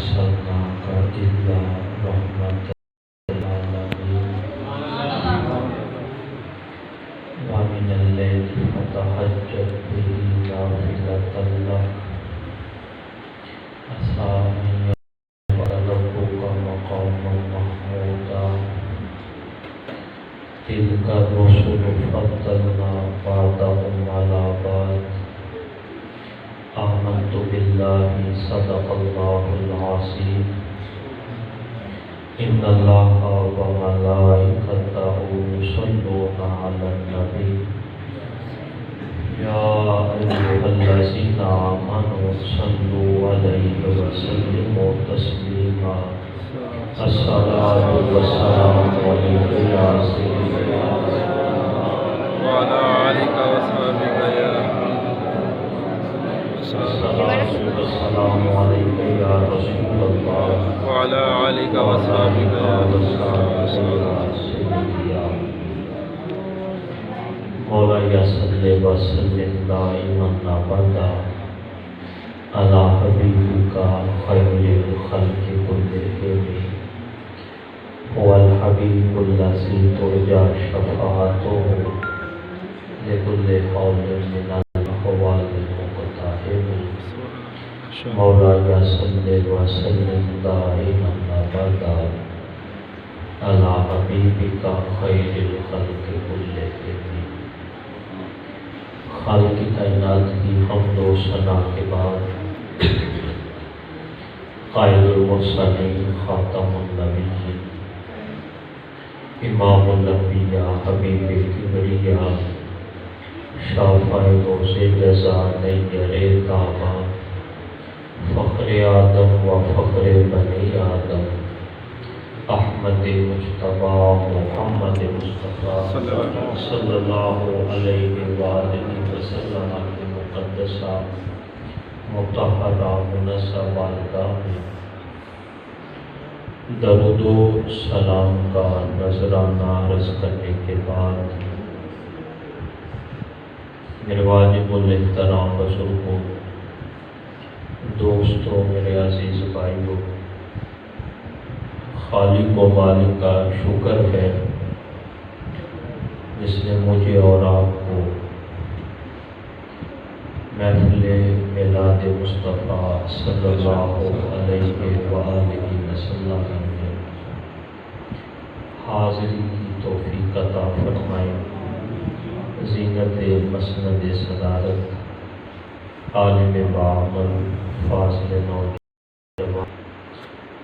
أرسلناك إلا رحمة للعالمين ومن الليل فتهجد به نافلة لك عسى أن يبعثك ربك مقاما محمودا تلك الرسل فضلنا بعضهم على بعض آمنت بالله صدق الله العظيم إن الله وملائكته يصلون على النبي يا أيها الذين آمنوا صلوا عليه وسلموا تسليما الصلاة والسلام عليك يا سيدي وعلى آلك وصحبك يا الصلاة والسلام عليك يا رسول الله وعلى آلك وصحبك يا مولاي صل وسلم دائما ابدا على حبيبك خير الخلق كلهم هو الحبيب الذي ترجى شفاعته لكل حول من الأحوال المقتحم مولاي صل وسلم دائما ابدا على حبيبك خير الخلق كلهم خالق کائنات کی حمد و ثنا کے بعد قائد المرسلین خاتم النبیین امام الانبیاء حبیب کبریا شافع روز جزا نیر کعبہ فخر آدم و فخر بنی آدم احمد مجتبی محمد مصطفیٰ صلی اللہ علیہ وآلہ وسلم کی مقدسہ مطہرہ منزہ والدہ میں درود و سلام کا نذرانہ عرض کرنے کے بعد میرے واجب الاحترام بزرگوں، دوستوں، میرے عزیز بھائیوں، خالق و مالک کا شکر ہے جس نے مجھے اور آپ کو محفل میلاد مصطفیٰ صلی اللہ علیہ وآلہ وسلم میں حاضری کی توفیق عطا فرمائے۔ زینت مسند صدارت عالم بعمل فاضل نوجوان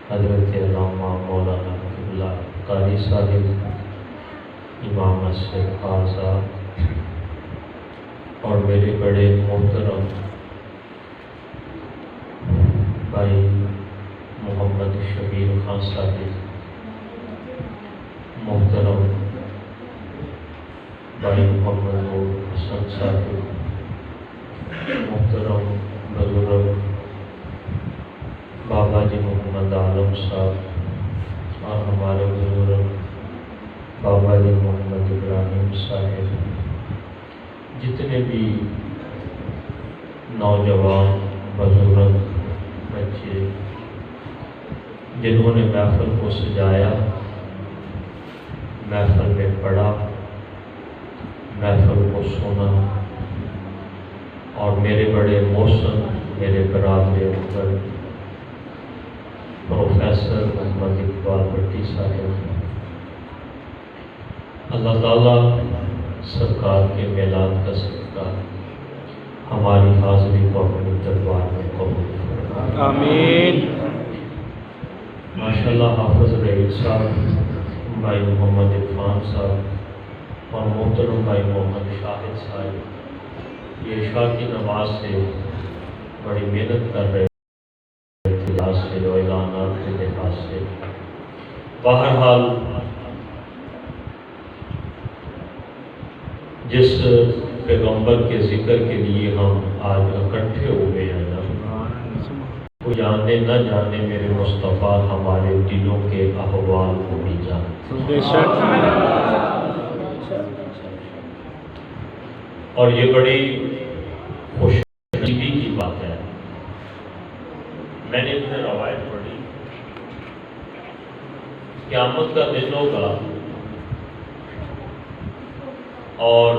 حضرت علامہ مولانا قبلہ قاری صاحب امام نصر آزاد اور میرے بڑے محترم بھائی محمد شبیر خان صاحب، محترم بھائی محمد نور حسن صاحب، محترم بزرگ بابا جی محمد عالم صاحب اور ہمارے بزرگ بابا جی محمد ابراہیم صاحب، جتنے بھی نوجوان بزرگ بچے جنہوں نے محفل کو سجایا، محفل میں پڑھا، محفل کو سنا، اور میرے بڑے محسن میرے برادر اکبر پروفیسر محمد اقبال بھٹی صاحب، اللہ تعالیٰ سرکار کے میلاد کا صدقہ ہماری حاضری کو اپنے دربار میں قبول فرمائے، آمین۔ ماشاءاللہ حافظ رئیس صاحب، بھائی محمد عرفان صاحب اور محترم بھائی محمد شاہد صاحب یہ عشاء کی نماز سے بڑی محنت کر رہے لحاظ سے اور اعلانات کے لحاظ سے۔ بہرحال جس پیغمبر کے ذکر کے لیے ہم آج اکٹھے ہوئے ہیں نا، وہ جانے نہ جانے میرے مصطفیٰ ہمارے دلوں کے احوال کو بھی جانے، اور یہ بڑی خوش نصیبی کی بات ہے۔ میں نے ادھر روایت آیت پڑھی، قیامت کا دن ہوگا اور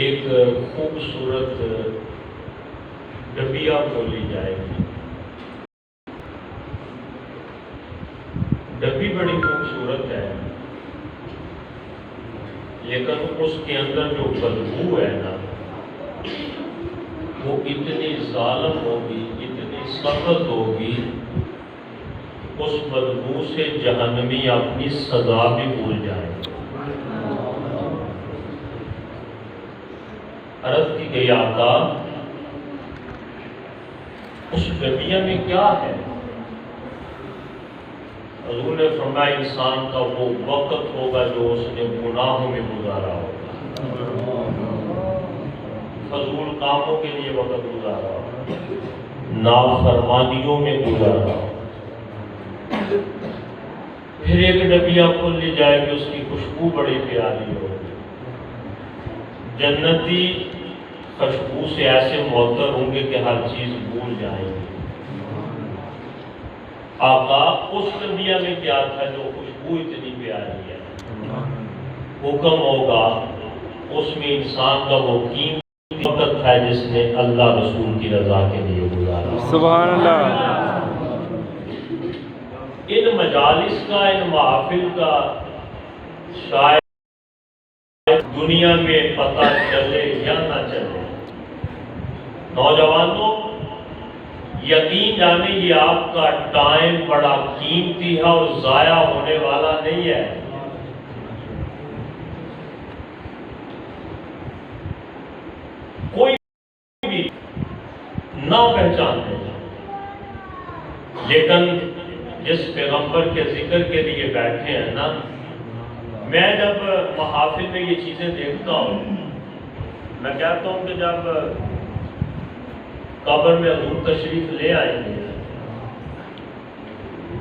ایک خوبصورت ڈبیا کھولی جائے گی۔ ڈبی بڑی خوبصورت ہے، لیکن اس کے اندر جو بدبو ہے نا وہ اتنی ظالم ہوگی، اتنی سخت ہوگی، اس بدبو سے جہنمی اپنی سزا بھی بھول جائے گا۔ عرض کی گئی آقا اس ڈبیا میں کیا ہے؟ حضور نے فرمایا انسان کا وہ وقت ہوگا جو اس نے گناہوں میں گزارا ہوگا، فضول کاموں کے لیے وقت گزارا ہوگا، نافرمانیوں میں گزارا ہوگا۔ پھر ایک ڈبیا کھول لی جائے گی، اس کی خوشبو بڑی پیاری ہوگی، جنتی خوشبو سے ایسے معطر ہوں گے کہ ہر چیز بھول جائیں گے۔ آقا اس ڈبیا میں کیا تھا جو خوشبو اتنی پیاری ہے؟ حکم ہوگا اس میں انسان کا وہ قیمتی وقت تھا جس نے اللہ رسول کی رضا کے لیے گزارا۔ سبحان اللہ۔ ان مجالس کا، ان محافل کا شاید دنیا میں پتہ چلے یا نہ چلے، نوجوانوں یقین جانے یہ آپ کا ٹائم بڑا قیمتی ہے اور ضائع ہونے والا نہیں ہے۔ کوئی بھی نہ پہچانتے، لیکن جس پیغمبر کے ذکر کے لیے بیٹھے ہیں نا، میں جب محافل میں یہ چیزیں دیکھتا ہوں، میں کہتا ہوں کہ جب قبر میں حضور تشریف لے آئیں گے،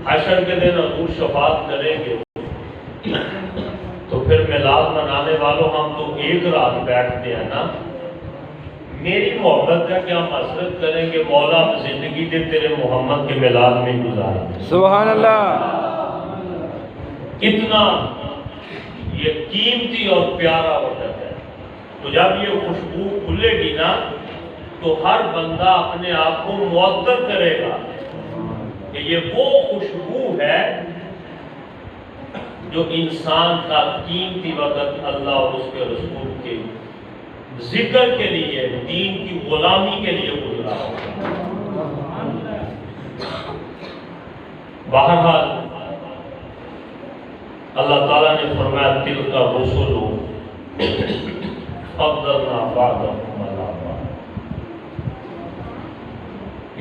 حشر کے دن حضور شفاعت کریں گے، تو پھر میلاد منانے والوں ہم تو ایک رات بیٹھتے ہیں نا، میری محبت ہے کہ ہم حسرت کریں گے مولا زندگی دے تیرے محمد کے میلاد میں گزاریں۔ سبحان اللہ۔ اتنا یہ قیمتی اور پیارا وقت ہے، تو جب یہ خوشبو کھلے گی نا تو ہر بندہ اپنے آپ کو معطر کرے گا کہ یہ وہ خوشبو ہے جو انسان کا قیمتی وقت اللہ اور اس کے رسول کے ذکر کے لیے، دین کی غلامی کے لیے گزرا ہوگا۔ بہرحال اللہ تعالیٰ نے فرمایا تلک الرسل فضلنا بعضهم علی بعض،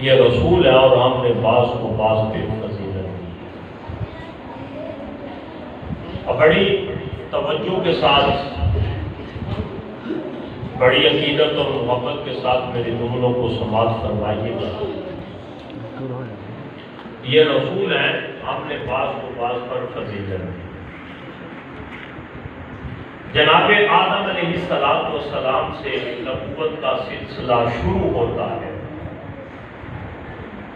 یہ رسول ہے اور ہم نے بعض کو بعض پہ فضیلت دی۔ اور بڑی توجہ کے ساتھ، بڑی عقیدت اور محبت کے ساتھ میری جملوں کو سماعت فرمائیے گا۔ یہ رسول ہیں، ہم نے بعض کو بعض پر فضیلت دی۔ جناب آدم علیہ السلام سے نبوت کا سلسلہ شروع ہوتا ہے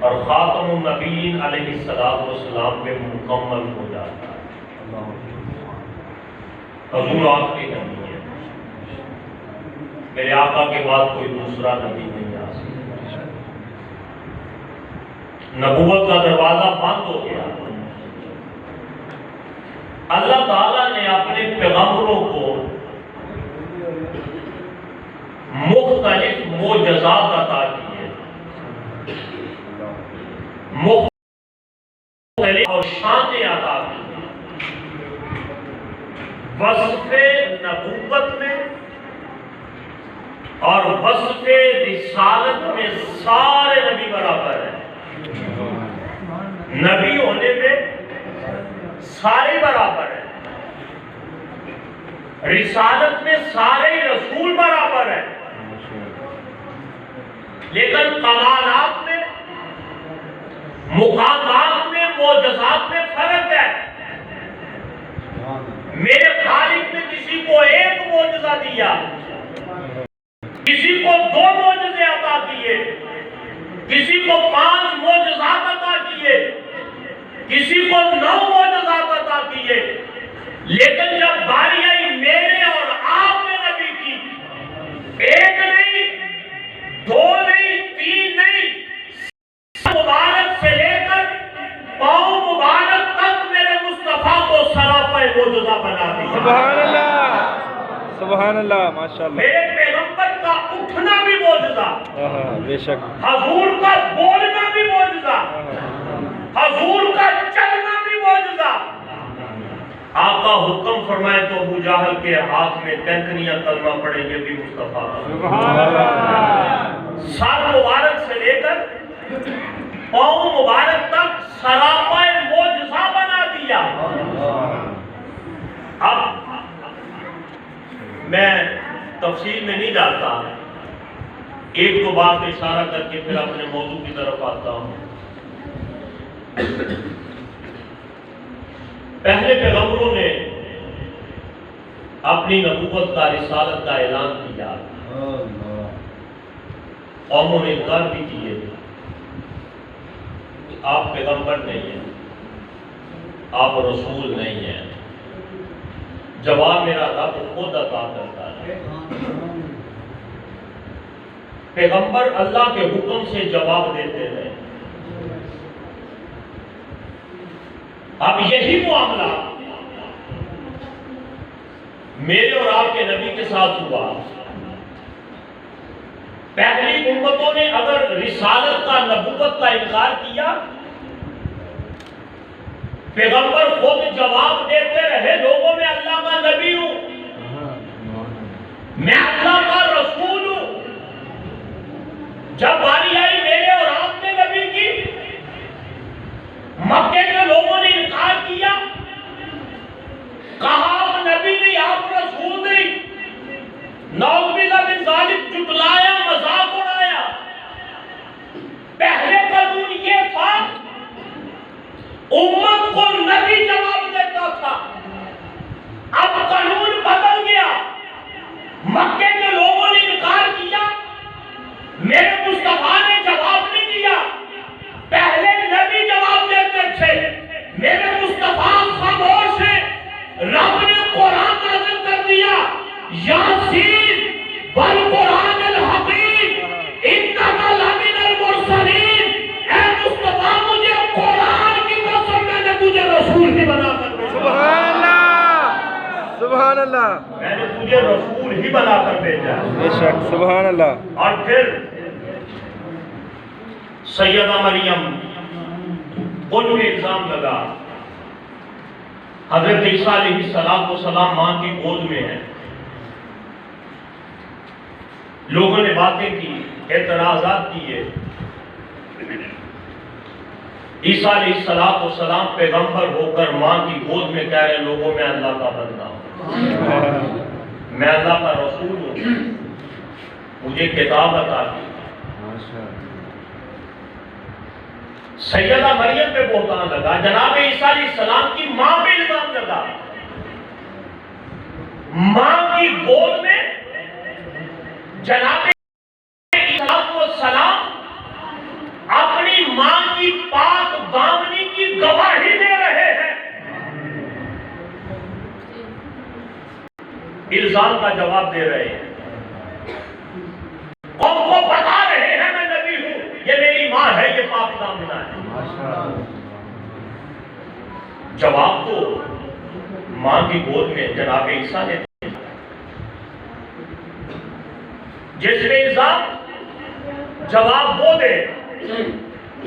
اور خاتم النبیین علیہ السلام پہ مکمل ہو جاتا ہے۔ حضور آخری نبی ہے، میرے آقا کے بعد کوئی دوسرا نبی نہیں آ سکتا۔ نبوت کا دروازہ بند ہو گیا۔ اللہ تعالیٰ نے اپنے پیغمبروں کو مختلف معجزات عطا کیے، مختلف اور شانیں عطا کی۔ وصف نبوت میں اور وصف رسالت میں سارے نبی برابر ہیں، نبی ہونے میں سارے برابر ہیں، رسالت میں سارے رسول برابر ہیں، لیکن کمالات میں، مقامات میں، معجزات میں فرق ہے۔ میرے خالق نے کسی کو ایک معجزہ دیا، کسی کو 2 معجزے عطا کیے، کسی کو 5 معجزات عطا کیے، کسی کو 9 معجزات عطا کیے، لیکن جب باری آئی میرے اور آپ نے نبی کی، 1 نہیں 2 نہیں 3 نہیں، مبارک سے لے کر پاؤں مبارک تک میرے مصطفیٰ کو سراپے معجزہ بنا دیا۔ سبحان اللہ، سبحان اللہ، ماشاءاللہ۔ میرے پیغمبر کا اٹھنا بھی معجزہ، بے شک۔ حضور کا بولنا بھی معجزہ، حضور کا چلنا بھی معجزہ۔ آقا حکم فرمائے تو ابو جہل کے ہاتھ میں کنکریاں کلمہ پڑے، یہ بھی مصطفیٰ کا۔ سر مبارک سے لے کر پاؤں مبارک تک سراپائے معجزہ بنا دیا۔ اب میں تفصیل میں نہیں جاتا، 1-2 بات پہ اشارہ کر کے پھر اپنے موضوع کی طرف آتا ہوں۔ پہلے پیغمبروں نے اپنی نبوت کا، رسالت کا اعلان کیا، قوموں نے انکار بھی کیے کہ آپ پیغمبر نہیں ہیں، آپ رسول نہیں ہیں۔ جواب میرا رب خود عطا کرتا ہے۔ پیغمبر اللہ کے حکم سے جواب دیتے ہیں۔ اب یہی معاملہ میرے اور آپ کے نبی کے ساتھ ہوا۔ پہلی امتوں نے اگر رسالت کا، نبوت کا انکار کیا، پیغمبر خود جواب دیتے رہے، لوگوں میں اللہ کا نبی ہوں، میں اللہ کا رسول ہوں۔ جب باری آئی میرے اور آپ نے نبی کی، مکے کے لوگوں نے انکار کیا، کہا آپ نبی نہیں، آپ رسول نہیں، نعوذ باللہ من ذالک، جھٹلایا، مذاق اڑایا۔ پہلے قانون یہ تھا، امت کو نبی جواب دیتا تھا۔ اب قانون بدل گیا، مکے کے لوگوں نے انکار کیا، میرے مصطفیٰ نے جواب نہیں دیا۔ پہلے نبی جواب دیتے تھے، میرے مصطفیٰ خاموش ہیں۔ رب نے قرآن نازل کر دیا، یاسین والقرآن الحکیم انک لمن المرسلین۔ اے مصطفیٰ، مجھے قرآن کی قسم، میں نے تجھے رسول ہی بنا کر بھیجا۔ سبحان اللہ، سبحان اللہ، میں نے تجھے رسول ہی بنا کر بھیجا۔ بے شک، سبحان اللہ۔ اور پھر سیدہ مریم، ان پہ الزام لگا، حضرت عیسیٰ علیہ السلام ماں کی گود میں ہے۔ لوگوں نے باتیں کی، اعتراضات کیے۔ عیسیٰ علیہ السلام پیغمبر ہو کر ماں کی گود میں کہہ رہے، لوگوں میں اللہ کا بندہ ہوں، میں اللہ کا رسول ہوں، مجھے کتاب عطا کی۔ سیدہ مریم پہ بہتان لگا، جناب عیسیٰ علیہ السلام کی ماں پہ الزام لگا۔ ماں کی گود میں جناب عیسیٰ السلام اپنی ماں کی پاک دامنی کی گواہی دے رہے ہیں، الزام کا جواب دے رہے ہیں، قوم کو بتا رہے ہیں میں نبی ہوں، یہ میری ماں ہے، یہ پاک دامنہ ہے۔ جواب تو ماں کی گود میں جناب عیسیٰ نے دیا، جس نے الزام جواب وہ دے،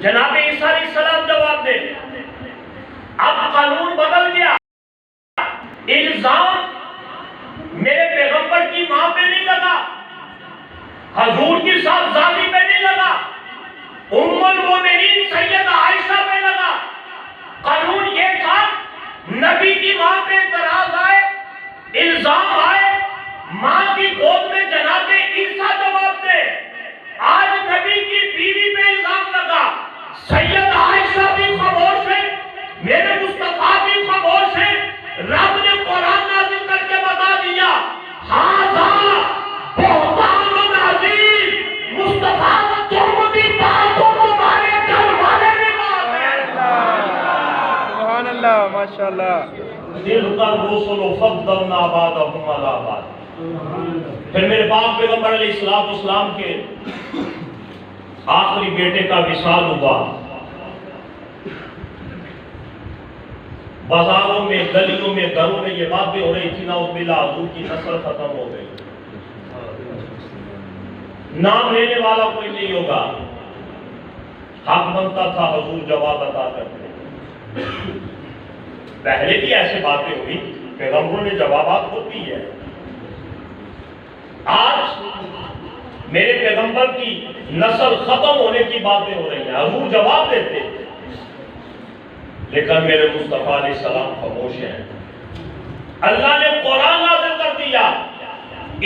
جناب عیسیٰ علیہ السلام جواب دے۔ اب قانون بدل گیا، الزام میرے پیغمبر کی ماں پہ نہیں لگا، حضور کی صاحبزادی پہ نہیں لگا، ام المومنین سیدہ عائشہ پہ لگا۔ قانون یہ تھا، نبی کی ماں پہ اعتراض آئے، الزام آئے، ماں کی گود میں جناب عیسیٰ جواب دے۔ آج نبی کی بیوی پہ الزام لگا، سیدہ عائشہ بھی خاموش ہے، میرے مصطفیٰ بھی خاموش ہے۔ رب نے قرآن نازل کر کے بتا دیا، ہاذا بہتان عظیم، مصطفیٰ تم بھی بات ماشاءاللہ دل کا رسول فضلنا بعضهم علی بعض. پھر میرے پاک پیغمبر علیہ السلام کے آخری بیٹے کا وصال ہوا. بازاروں میں، گلیوں میں، گھروں میں یہ باتیں ہو رہی تھی نا اس بلا حضور کی نسل ختم ہو گئی، نام لینے والا کوئی نہیں ہوگا. حق بنتا تھا حضور جواب عطا کرتے. پہلے بھی ایسے باتیں ہوئی، پیغمبروں نے جوابات خود دی ہے. آج میرے پیغمبر کی نسل ختم ہونے کی باتیں ہو رہی ہیں، حضور جواب دیتے، لیکن میرے مصطفیٰ علیہ السلام خاموش ہیں. اللہ نے قرآن نازل کر دیا،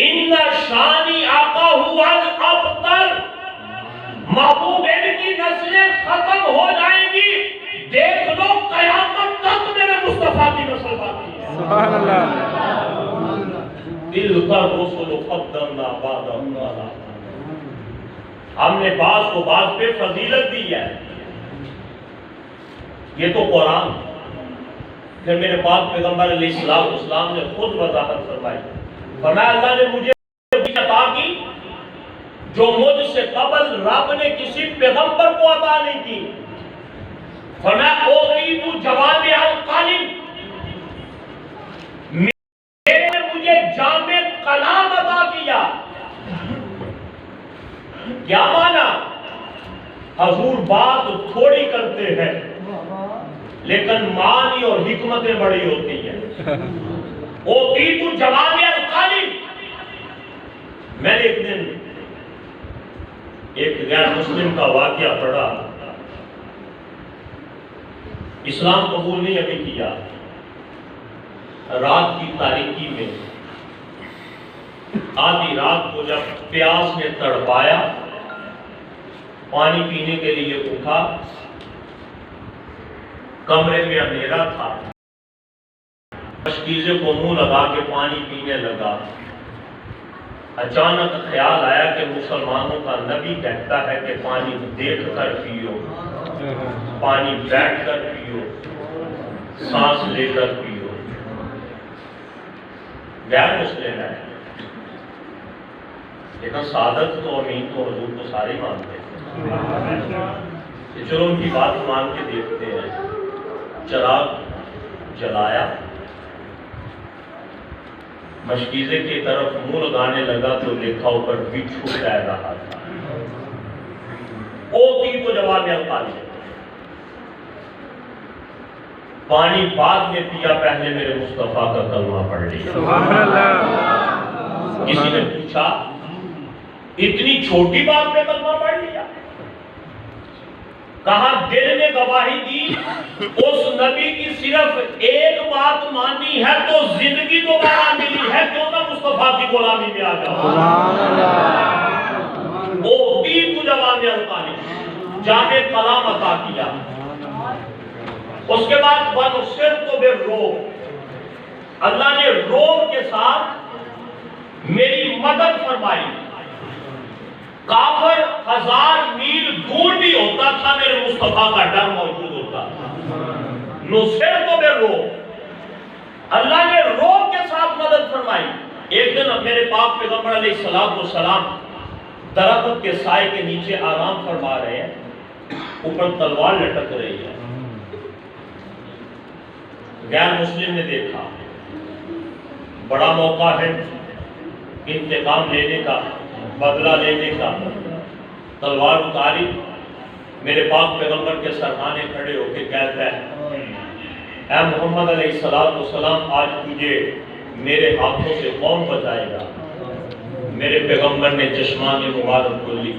ان شانی آقا ہوا الابتر، محبوب ان کی نسلیں ختم ہو جائیں گی، دیکھ لو قیامت تک میرے مصطفیٰ کی نسل باقی ہے. سبحان اللہ. دل کا رسول فضلنا بعضهم علی بعض. ہم نے بعض کو بعض پہ فضیلت دی ہے. یہ تو قرآن. پھر میرے پاک پیغمبر علیہ السلام نے خود وضاحت فرمائی. فرمایا اللہ نے مجھے عطا کی جو مجھ سے قبل رب نے کسی پیغمبر کو عطا نہیں کی. فرمایا اوتیت جوامع الکلم، مجھے جامع کلام عطا کیا. کیا مانا؟ حضور بات تھوڑی کرتے ہیں لیکن معنی اور حکمتیں بڑی ہوتی ہیں. اوتیت جوامع الکلم. میں نے ایک دن ایک غیر مسلم کا واقعہ پڑھا. اسلام قبول نہیں ابھی کیا. رات کی تاریکی میں آدھی رات کو جب پیاس نے تڑپایا، پانی پینے کے لیے اٹھا، کمرے میں اندھیرا تھا، مشکیزے کو منہ لگا کے پانی پینے لگا. اچانک خیال آیا کہ مسلمانوں کا نبی کہتا ہے کہ پانی دیکھ کر پیو، پانی بیٹھ کر پیو، سانس لے کر پیو. غیر مسلم ہے لیکن سعادت تو امین تو حضور کو سارے مانتے ہیں. چلو ان کی بات مان کے دیکھتے ہیں. چراغ جلایا، مشکیزے کی طرف منہ لگانے لگا تو دیکھا اوپر بچھو تیر رہا تھا. اوتیت جوامع الکلم. پانی بعد میں پیا، پہلے میرے مصطفیٰ کا کلمہ پڑھ لیا. سبحان اللہ. کسی نے پوچھا اتنی چھوٹی بات میں کلمہ پڑھ لیا؟ کہا دل نے گواہی دی اس نبی کی صرف ایک بات مانی ہے تو زندگی دوبارہ ملی ہے، کیوں نہ مصطفیٰ کی غلامی میں آ جاؤ. اوتیت جوامع الکلم، جامع کلام عطا کیا. اس کے بعد وَنُصِرْتُ بِالرُّعْبِ، اللہ نے روب کے ساتھ میری مدد فرمائی. کافر 1000 میل دور بھی ہوتا تھا، میرے مصطفیٰ کا ڈر موجود ہوتا. نُصِرْتُ بِالرُّعْبِ، اللہ نے روب کے ساتھ مدد فرمائی. ایک دن میرے پاک پیغمبر علیہ السلام درخت کے سائے کے نیچے آرام فرما رہے ہیں، اوپر تلوار لٹک رہی ہے. غیر مسلم نے دیکھا، بڑا موقع ہے انتقام لینے کا، بدلہ لینے کا. تلوار اتاری، میرے پاک پیغمبر کے سرخانے کھڑے ہو کے کہتا ہے اے محمد علیہ السلام، آج تجھے میرے ہاتھوں سے کون بچائے گا؟ میرے پیغمبر نے چشمان مبارک کو لی،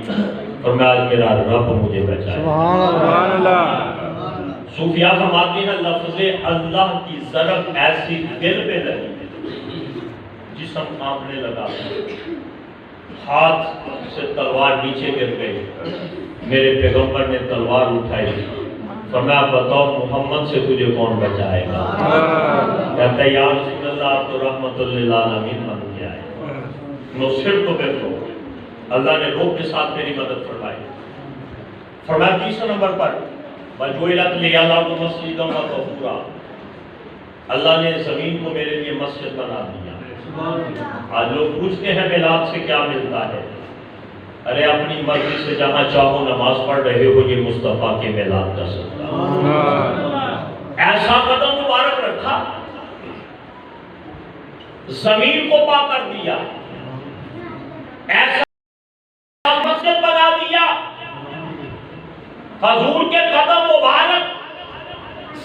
فرمایا آج میرا رب مجھے بچائے. سبحان اللہ. صوفیاء فرماتے ہیں لفظ اللہ کی ضرب ایسی دل پہ لگی، جسم کانپنے لگا، ہاتھ سے تلوار نیچے گر گئی. میرے پیغمبر نے تلوار اٹھائی، فرمایا بتاؤ محمد سے تجھے کون بچائے گا؟ کہتا ہے یا رسول اللہ آپ تو رحمت للعالمین بن کے آئے. نصرت بالرعب، اللہ نے روب کے ساتھ میری مدد فرمائی. فرمایا تیسرے نمبر پر وَجُعِلَتْ لِيَ الْأَرْضُ مَسْجِدًا وَطَهُورًا، اللہ نے زمین کو میرے لیے مسجد بنا دیا۔ آج لوگ پوچھتے ہیں میلاد سے کیا ملتا ہے؟ ارے اپنی مرضی سے جہاں چاہو نماز پڑھ رہے ہو، یہ مصطفیٰ کے میلاد کا صدقہ۔ ایسا قدم مبارک رکھا، زمین کو پاک کر دیا، ایسا مسجد بنا دیا۔ حضور کے قدم مبارک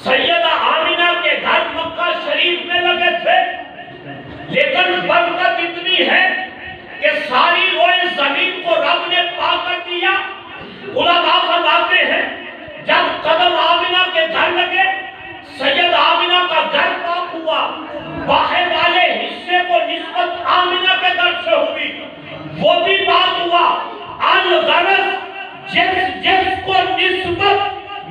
سیدہ آمینہ کے گھر مکہ شریف میں لگے تھے، لیکن برکت اتنی ہے کہ ساری روئے زمین کو رب نے پاک کر دیا۔ علماء فرماتے ہیں جب قدم آمینہ کے گھر لگے، سید آمینہ کا گھر پاک ہوا، باہر والے حصے کو نسبت آمینہ کے گھر سے ہوئی، وہ بھی پاک ہوا۔ الغرض جس کو نسبت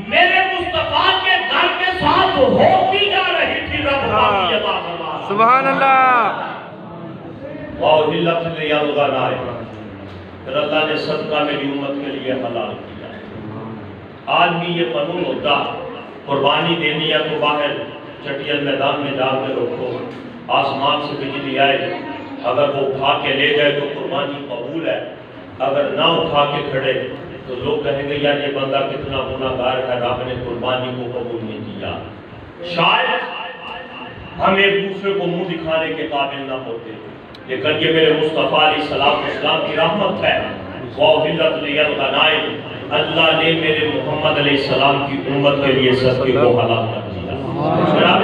میرے مصطفیٰ کے گھر کے ساتھ ہوتی جا رہی تھی، رب پاک کی عطا فرما۔ سبحان اللہ۔ وَأُحِلَّتْ لِيَ الْغَنَائِمُ، پھر اللہ نے صدقہ میری امت کے لیے حلال کیا۔ آج بھی یہ قانون ہوتا، قربانی دینی ہے تو باہر چٹیل میدان میں جا کے رکھو، آسمان سے بجلی آئے، اگر وہ اٹھا کے لے گئے تو قربانی قبول ہے، اگر نہ اٹھا کے کھڑے تو لوگ کہیں گے یار یہ بندہ کتنا گناہگار ہے، رب نے قربانی کو قبول نہیں کیا۔ شاید ہم ایک دوسرے کو منہ دکھانے کے قابل نہ ہوتے، لیکن یہ میرے مصطفیٰ علیہ السلام کی رحمت ہے۔ وَأُحِلَّتْ لِيَ الْغَنَائِمُ، اللہ نے میرے محمد علیہ السلام کی امت کے لیے صدقے کو حلال کر دیا۔ جناب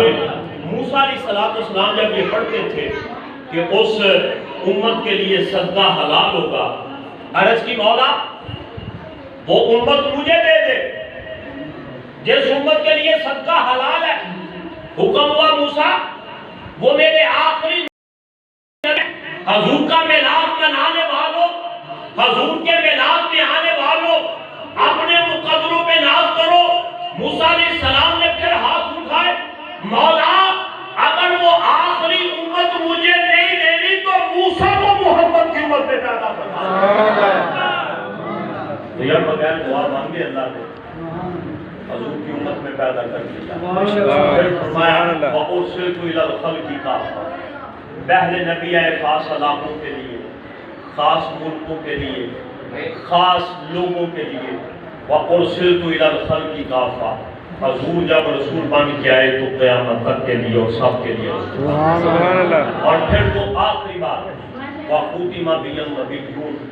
موسیٰ علیہ السلام جب یہ پڑھتے تھے کہ اس امت کے لیے صدقہ حلال ہوگا، عرض کی مولا وہ امت مجھے دے دے جس امت کے لیے صدقہ حلال ہے۔ حکم ہوا موسیٰ وہ میرے آخری حضور کا میلاد منانے والوں، حضور کے میلاد میں آنے والوں، اپنے مقدروں پہ ناز کرو۔ موسیٰ علیہ السلام نے پھر ہاتھ اٹھائے، مولا اگر وہ آخری امت مجھے نہیں دینی تو موسیٰ کو محمد کی امت پہ پیدا کرنا۔ تو یہ بغیر دعا مانگے اللہ نے حضور کی امت میں پیدا کر دیا۔ پھر فرمایا وَأُرْسِلْتُ إِلَى الْخَلْقِ كَافَّةً، پہلے نبی آئے خاص علاقوں کے لیے، خاص ملکوں کے لیے، خاص لوگوں کے لیے۔ وَأُرْسِلْتُ إِلَى الْخَلْقِ كَافَّةً، حضور جب رسول بن کے آئے تو قیامت تک کے لیے اور سب کے لیے۔ سبحان اللہ۔ اور پھر تو آخری بات وَخُتِمَ بِهِ النَّبِيُّونَ،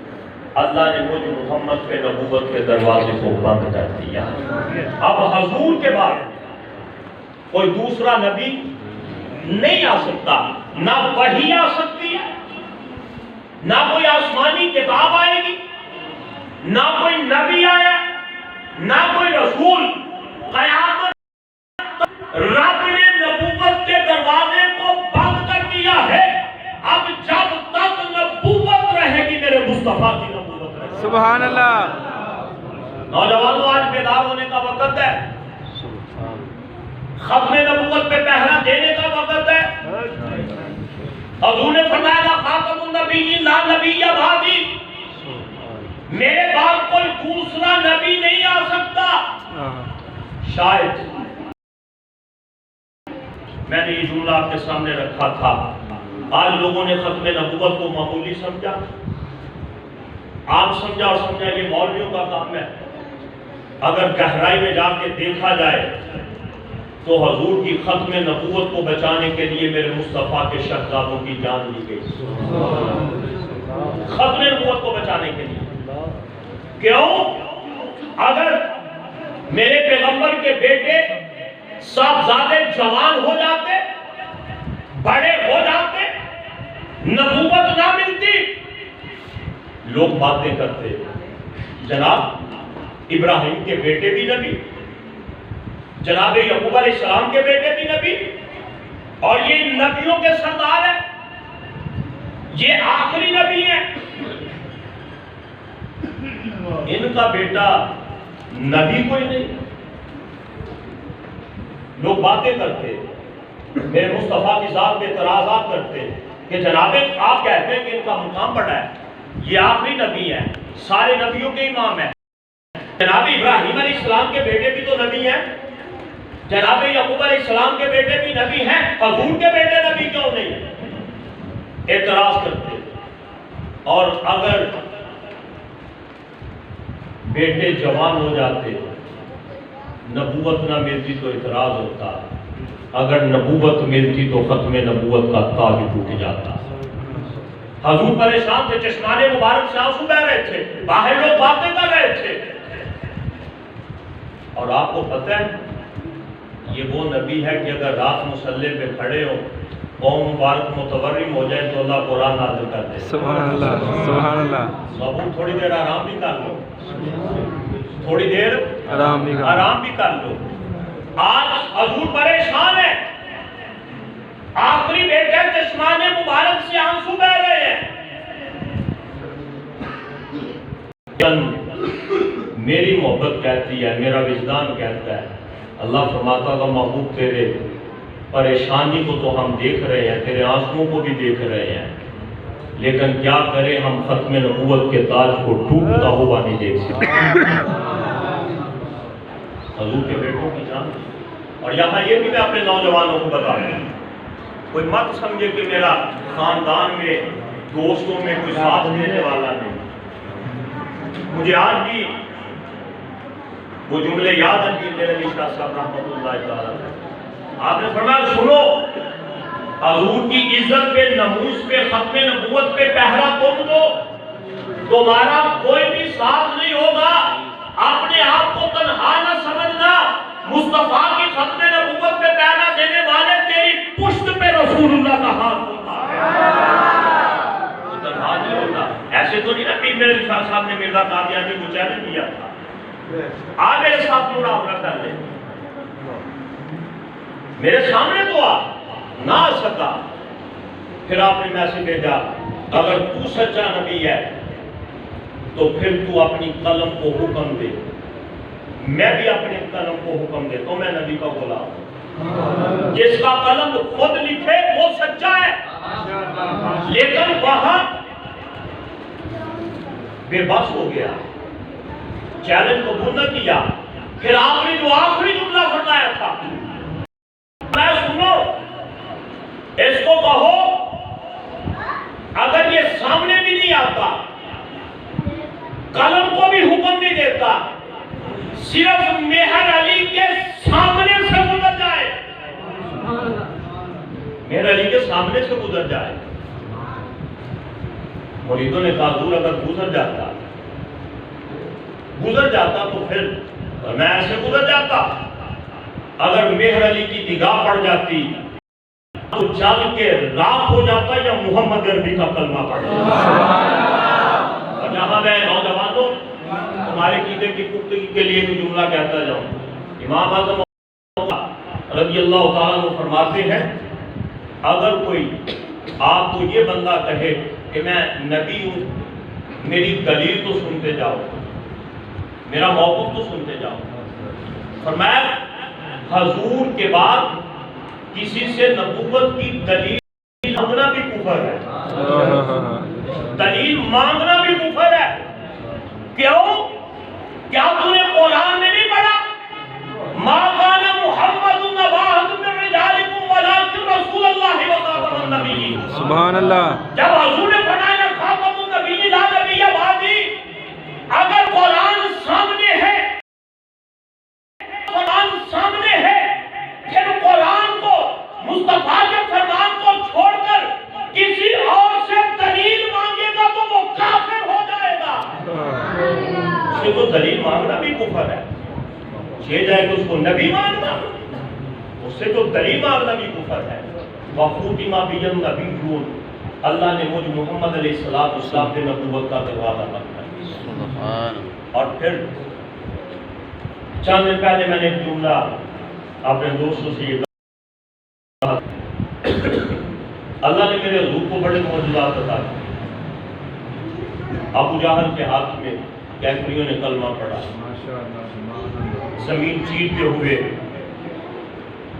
اللہ نے مجھ محمد پہ نبوت کے دروازے کو بند کر دیا۔ اب حضور کے بعد کوئی دوسرا نبی نہیں آ سکتا، نہ وحی آ سکتی ہے، نہ کوئی آسمانی کتاب آئے گی، نہ کوئی نبی آیا، نہ کوئی رسول۔ قیامت رب نے نبوت کے دروازے کو بند کر دیا ہے۔ اب جب تک نبوت رہے گی میرے مصطفیٰ کی نبوت رہے گی۔ سبحان اللہ۔ نوجوانوں آج بیدار ہونے کا وقت ہے، ختم نبوت پہ پہرا دینے کا وقت ہے۔ حضور نے فرمایا خاتم النبیین لا نبی بعدی، میرے بعد کوئی دوسرا نبی نہیں آ سکتا۔ شاید میں نے یہ جملہ آپ کے سامنے رکھا تھا، آج لوگوں نے ختم نبوت کو معمولی سمجھا، عام سمجھا اور سمجھا یہ مولویوں کا کام ہے۔ اگر گہرائی میں جا کے دیکھا جائے تو حضور کی ختم نبوت کو بچانے کے لیے میرے مصطفیٰ کے شہزادوں کی جان لی گئی۔ ختم نبوت کو بچانے کے لیے کیوں؟ اگر میرے پیغمبر کے بیٹے صاحبزادے جوان ہو جاتے، بڑے ہو جاتے، نبوت نہ ملتی، لوگ باتیں کرتے جناب ابراہیم کے بیٹے بھی نبی، جناب یعقوب علیہ السلام کے بیٹے بھی نبی، اور یہ نبیوں کے سردار ہیں، یہ آخری نبی ہیں، ان کا بیٹا نبی کوئی نہیں۔ لوگ باتیں کرتے، میرے مصطفیٰ کی ذات پہ اعتراضات کرتے کہ جناب آپ کہتے ہیں کہ ان کا مقام بڑا ہے، یہ آخری نبی ہیں، سارے نبیوں کے امام ہیں، جناب ابراہیم علیہ السلام کے بیٹے بھی تو نبی ہیں، جناب یعقوب علیہ السلام کے بیٹے بھی نبی ہیں، حضور کے بیٹے نبی کیوں نہیں؟ اعتراض کرتے. اور اگر بیٹے جوان ہو جاتے، نبوت نہ ملتی تو اعتراض ہوتا، اگر نبوت ملتی تو ختم نبوت کا تاج ٹوٹ جاتا. حضور پریشان تھے، چشمان مبارک سے آنسو بہ رہے تھے، باہر لوگ باتیں کر رہے تھے. اور آپ کو پتہ ہے یہ وہ نبی ہے کہ اگر رات مصلی پہ کھڑے ہو، قوم مبارک متورم ہو جائے تو اللہ قرآن نازل کر دے. سبحان اللہ، سبحان اللہ. بابو تھوڑی دیر آرام بھی کر لو، تھوڑی دیر آرام بھی کر لو. آج حضور پریشان ہے، آخری بیٹے چشمان مبارک سے آنسو بہ رہے ہیں. میری محبت کہتی ہے، میرا وجدان کہتا ہے، اللہ فرماتا تھا محبوب تیرے پریشانی کو تو ہم دیکھ رہے ہیں، تیرے آنسوؤں کو بھی دیکھ رہے ہیں، لیکن کیا کریں ہم ختم نبوت کے تاج کو ٹوٹتا ہوا نہیں دیکھ سکتے. حضور کے بیٹوں کی جان. اور یہاں یہ بھی میں اپنے نوجوانوں کو بتا رہا ہوں، کوئی مت سمجھے کہ میرا خاندان میں دوستوں میں کوئی ساتھ دینے والا نہیں. مجھے آج بھی وہ جملے یاد ہیں کہ میرے علی شاہ صاحب رحمۃ اللہ تعالیٰ آپ نے فرمایا سنو، حضور کی عزت پہ، نموز پہ، ختم نبوت پہ پہرا تم دو، تمہارا کوئی بھی ساتھ نہیں ہوگا. اپنے آپ کو تنہا نہ سمجھنا، مصطفیٰ کی ختم نبوت پہ پہرا دینے والے تیری پشت پہ رسول اللہ کا ہاتھ ہوتا ہے. تنہا نہیں ہوتا. ایسے تو نہیں نا پیر میرے شاہ صاحب نے مرزا قادیانی کو چیلنج کیا تھا، آ میرے ساتھ محاورہ کر لے. میرے سامنے تو نہ آ سکا. پھر آپ نے میسج بھیجا اگر تو سچا نبی ہے تو پھر تو اپنی قلم کو حکم دے. میں بھی اپنے قلم کو حکم دے تو میں نبی کا غلام ہوں. جس کا قلم خود لکھے وہ سچا ہے. لیکن وہاں بے بس ہو گیا، چیلنج قبول نہ کیا. پھر آپ نے جو آخری جملہ فرمایا تھا، میں سنو اس کو کہو اگر یہ سامنے بھی نہیں آتا، قلم کو بھی حکم نہیں دیتا، صرف مہر علی کے سامنے سے گزر جائے، مہر علی کے سامنے سے گزر جائے. مریدوں نے کہا حضور اگر گزر جاتا تو پھر میں ایسے گزر جاتا. اگر مہر علی کی نگاہ پڑ جاتی تو جل کے راکھ ہو جاتا یا محمد عربی کا کلمہ پڑ جاتا. اور جہاں میں نوجوانوں تمہارے عقیدے کی پختگی کے لیے ایک جملہ کہتا جاؤں، امام اعظم رضی اللہ تعالیٰ عنہ فرماتے ہیں اگر کوئی آپ کو یہ بندہ کہے کہ میں نبی ہوں، میری دلیل تو سنتے جاؤ، میرا موقف تو سنتے جاؤ. فرمایا حضور کے بعد کسی سے نبوت کی دلیل مانگنا بھی کفر ہے. دلیل مانگنا بھی کفر ہے. کیوں؟ کیا تم نے قرآن میں نہیں پڑھا ما کان محمد نبا احد من رجالکم ولکن رسول اللہ وخاتم النبیین. سبحان اللہ. جب حضور نے فرمایا خاتم النبیین لا نبی بعدی، اگر قرآن سامنے ہے، قرآن سامنے ہے، پھر قرآن کو، مصطفیٰ کے فرمان کو چھوڑ کر کسی اور سے دلیل مانگے گا تو وہ کافر ہو جائے گا. اس سے تو دلیل مانگنا بھی کفر ہے. یہ جائے کہ اس کو نبی مانگنا، اس سے تو دلیل مانگنا بھی کفر ہے. وَخُوتِمَ بِهِ النَّبِيُّونَ، اللہ نے مجھ محمد علیہ السلام کے نبوت کا دروازہ بند کر دیا. اور پھر چند دن پہلے میں نے ایک جملہ اپنے دوستوں سے یہ کہا، اللہ نے میرے حضور کو بڑے معجزات عطا کیے. ابو جہل کے ہاتھ میں کیفریوں نے کلمہ پڑھا، زمین چیرتے ہوئے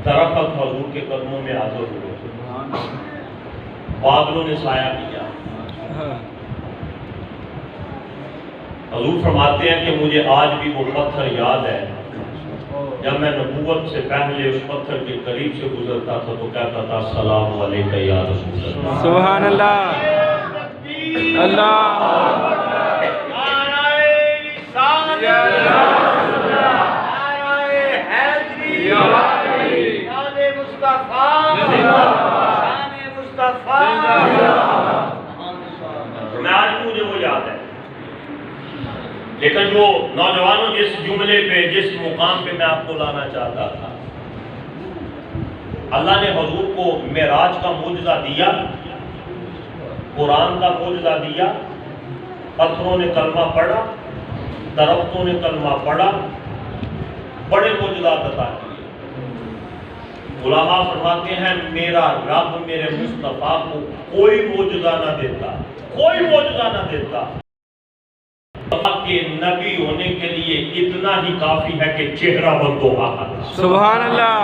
درخت حضور کے قدموں میں حاضر ہوئے، بادلوں نے سایہ کیا. حضور فرماتے ہیں کہ مجھے آج بھی وہ پتھر یاد ہے جب میں نبوت سے پہلے اس پتھر کے قریب سے گزرتا تھا تو کہتا تھا السلام علیکم یا رسول اللہ. سبحان اللہ. اللہ میں آج مجھے وہ یاد ہے، لیکن جو نوجوانوں جس جملے پہ جس مقام پہ میں آپ کو لانا چاہتا تھا، اللہ نے حضور کو معراج کا معجزہ دیا، قرآن کا معجزہ دیا، پتھروں نے کلمہ پڑھا، درختوں نے کلمہ پڑھا، بڑے معجزات عطا کیے. علماء فرماتے ہیں میرا رب میرے مصطفیٰ کو کوئی معجزہ نہ دیتا، کوئی معجزہ نہ دیتا کہ نبی ہونے کے لیے اتنا ہی کافی ہے کہ چہرہ والضحیٰ تھا. سبحان اللہ.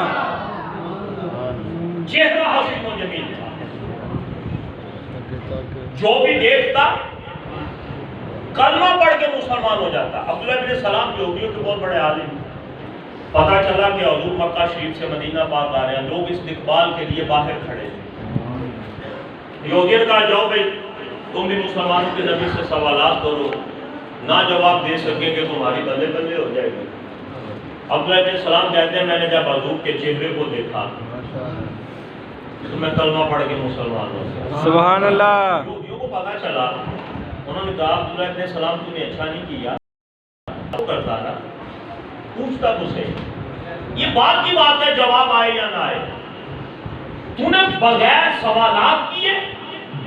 چہرہ حسین و جمیل تھا، جو بھی دیکھتا کلمہ پڑھ کے مسلمان ہو جاتا. عبداللہ بن سلام یہودیوں کے بہت بڑے عالم، پتہ چلا کہ حضور مکہ شریف سے مدینہ پاک آ رہے ہیں، لوگ استقبال کے لیے باہر کھڑے ہیں. یہودیوں نے کہا جاؤ بھائی تم بھی مسلمانوں کے نبی سے سوالات کرو، نہ جواب دے سکیں گے تمہاری بندے بندے ہو جائے گی. عبداللہ بن سلام کہتے ہیں میں نے جب حضور کے چہرے کو دیکھا تو میں کلمہ پڑھ کے مسلمان ہو گیا. سبحان اللہ. یہودیوں کو پتہ چلا، انہوں نے کہا عبداللہ بن سلام تم نے اچھا نہیں کیا، کرتا نا پوچھتا تو صحیح، یہ بات کی بات ہے جواب آئے یا نہ آئے. تو نے بغیر سوالات کیے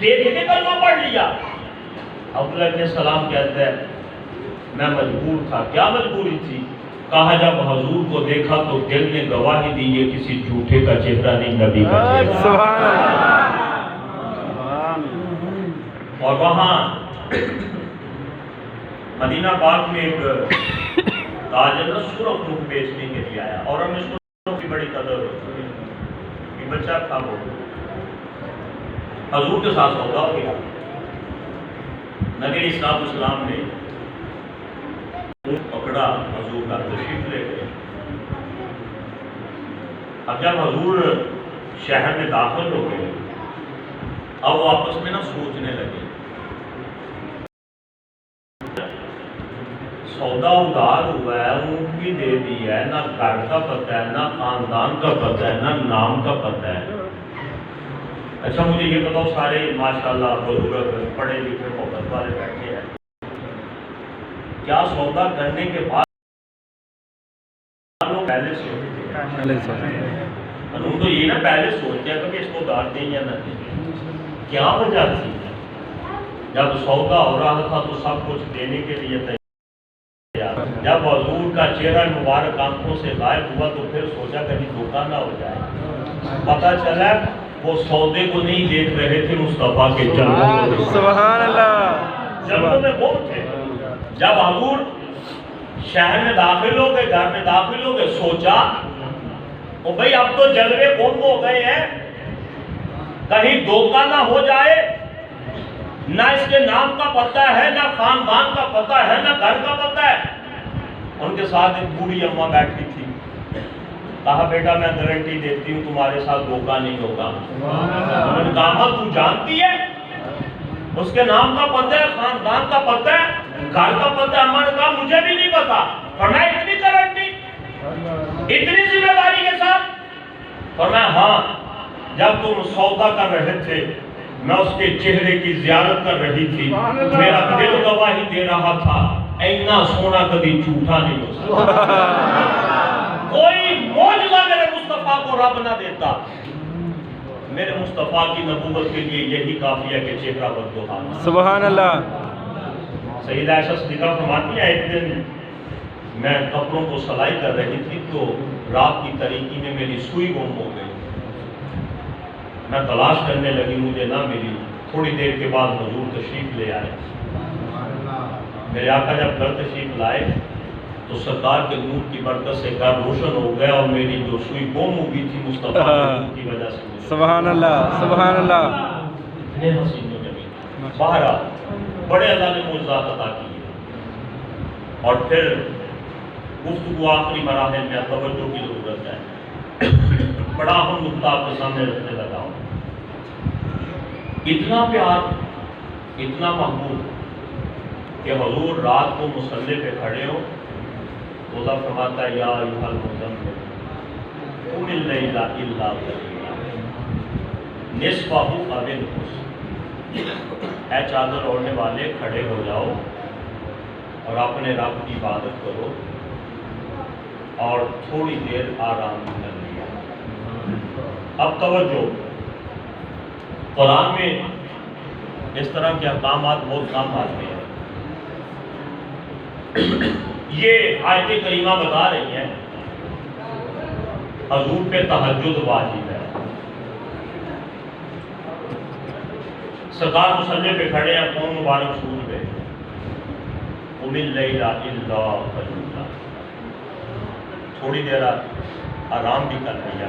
دیکھ کے کلمہ پڑھ لیا. عبداللہ بن سلام کہتے ہیں میں مجبور تھا. کیا مجبوری تھی؟ کہا جب حضور کو دیکھا تو دل نے گواہی دی یہ کسی جھوٹے کا چہرہ نہیں، نبی کا چہرہ. سبحان اللہ. اور وہاں مدینہ پاک میں ایک تاجر سرخ رخ بیچنے کے لیے آیا، اور ہمیں سرخ کی بڑی قدر ہوتی ہے کہ بچہ تھا وہ حضور کے ساتھ سودا ہو گیا. نبی علیہ السلام نے پکڑا، حضور کا تشریف لے گئے. اب جب حضور شہر میں داخل ہو گئے اب وہ آپس میں نہ سوچنے لگے، سودا ادھار ہوا ہے، اونٹ بھی دے دی ہے، نہ گھر کا پتہ ہے، نہ خاندان کا پتہ ہے، نہ نام کا پتہ ہے. اچھا مجھے یہ بتاؤ سارے ماشاءاللہ بزرگ پڑھے لکھے محبت والے بیٹھے ہیں، کیا سودا کرنے کے بعد لوگ پہلے سوچتے ہیں؟ انہوں تو یہ نہ پہلے سوچتے ہیں کہ اس کو ادھار دیں یا نہ دیں. کیا وجہ تھی؟ جب سودا ہو رہا تھا تو سب کچھ دینے کے لیے تیار. جب حضور کا چہرہ مبارک آنکھوں سے غائب ہوا تو پھر سوچا کہیں دھوکہ نہ ہو جائے. پتہ چلا وہ سودے کو نہیں دیکھ رہے تھے، مصطفیٰ کے جلووں کو. سبحان اللہ. جلووں میں وہ تھے. جب حضور شہر میں داخل ہو گئے، گھر میں داخل ہو گئے، سوچا او بھائی اب تو جلوے گم ہو گئے ہیں، کہیں دھوکہ نہ ہو جائے. نہ اس کے نام کا پتہ ہے، نہ خاندان کا پتہ ہے، نہ گھر کا پتہ ہے. ان کے ساتھ ایک بوڑھی اماں بیٹھی تھی. کہا بیٹا میں گارنٹی دیتی ہوں تمہارے ساتھ دھوکہ نہیں ہوگا. انہوں نے کہا تو جانتی ہے اس کے نام کا پتہ ہے، خاندان کا پتہ ہے، گھر کا پتہ ہے. اماں نے کہا مجھے بھی نہیں پتا. فرمایا اتنی گارنٹی، اتنی ذمہ داری کے ساتھ؟ فرمایا ہاں، جب تم سودا کر رہے تھے میں اس کے چہرے کی زیارت کر رہی تھی، میرا دل گواہی دے رہا تھا اینا سونا کبھی جھوٹا نہیں ہو سکتا. کوئی معجزہ میرے مصطفیٰ کو رب نہ دیتا. میرے مصطفیٰ کی نبوت کے لیے یہی کافی ہے کہ چہرہ والضحیٰ. سبحان اللہ. سیدہ عائشہ صدیقہ فرماتی ہیں ایک دن میں کپڑوں کو سلائی کر رہی تھی تو رات کی تاریکی میں میری سوئی گم ہو گئی. میں تلاش کرنے لگی، مجھے نہ ملی. تھوڑی دیر کے بعد حضور تشریف لے آئے. میرے آقا جب گھر تشریف لائے تو سرکار کے نور کی برکت سے گھر روشن ہو گیا اور میری جو سوئی گم ہوئی تھی مصطفیٰ کے نور کی وجہ سے. سبحان اللہ. سبحان اللہ. اتنے حسین و جمیل. بہرحال بڑے اللہ نے معجزات عطا کیے. اور پھر گفتگو آخری مراحل میں توجہ کی ضرورت ہے. بڑا اہم نقطہ آپ کے سامنے رکھنے لگا ہوں. اتنا پیار، اتنا محبوب کہ حضور رات کو مصلی پہ کھڑے ہو تو اللہ فرماتا ہے یا ایھا المزمل قم اللیل الا قلیلا نصفہ او انقص، اے چادر اوڑھنے والے کھڑے ہو جاؤ اور اپنے رب کی عبادت کرو اور تھوڑی دیر آرام کر لیا. اب توجہ، قرآن میں اس طرح کے احکامات بہت کم آتے ہیں. یہ آیت کریمہ بتا رہی ہیں حضور پہ تہجد واجب ہے. سرکار مصلی پہ کھڑے ہیں، کون مبارک سور پہ قم اللیل الا قلیلا، تھوڑی دیر آرام بھی کر لیا،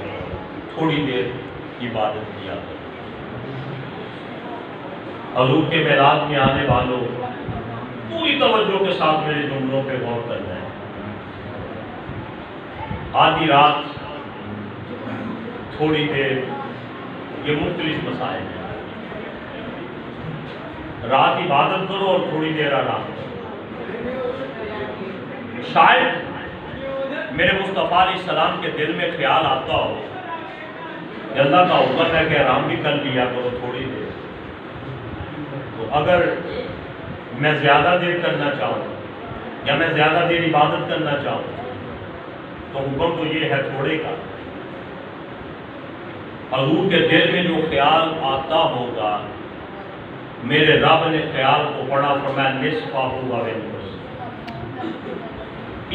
تھوڑی دیر عبادت کیا. حضور کے معراج میں آنے والوں پوری توجہ کے ساتھ میرے جملوں پہ غور کرنا ہے. آدھی رات، تھوڑی دیر، یہ مختلف مسائل ہیں. رات عبادت کرو اور تھوڑی دیر آرام کرو. شاید میرے مصطفیٰ علیہ السلام کے دل میں خیال آتا ہو کہ اللہ کا حکم ہے کہ آرام بھی کر لیا کرو تھوڑی دیر. تو اگر میں زیادہ دیر کرنا چاہوں یا میں زیادہ دیر عبادت کرنا چاہوں تو حکم تو یہ ہے تھوڑے کا. حضور کے دل میں جو خیال آتا ہوگا، میرے رب نے خیال کو پڑھا فرمایا نصفہ او انقص.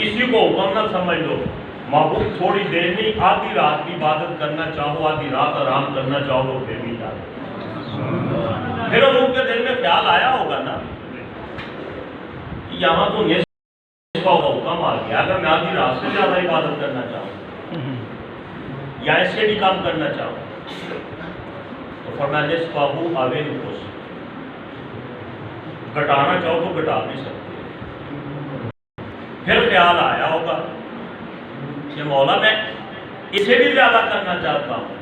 اسی کو حکم نہ سمجھ لو. محبوب تھوڑی دیر نہیں، آدھی رات کی عبادت کرنا چاہو، آدھی رات آرام کرنا چاہو تو پھر بھی جاؤ. پھر حضور کے دل میں خیال آیا ہوگا نا، یہاں تو نصف کا حکم آ گیا، اگر میں آدھی رات سے زیادہ عبادت کرنا چاہوں یا اس سے بھی کام کرنا چاہوں تو فرمایا نصف او انقص. گھٹانا چاہو تو گھٹا نہیں سکتے. پھر خیال آیا ہوگا کہ مولا میں اسے بھی زیادہ کرنا چاہتا ہوں،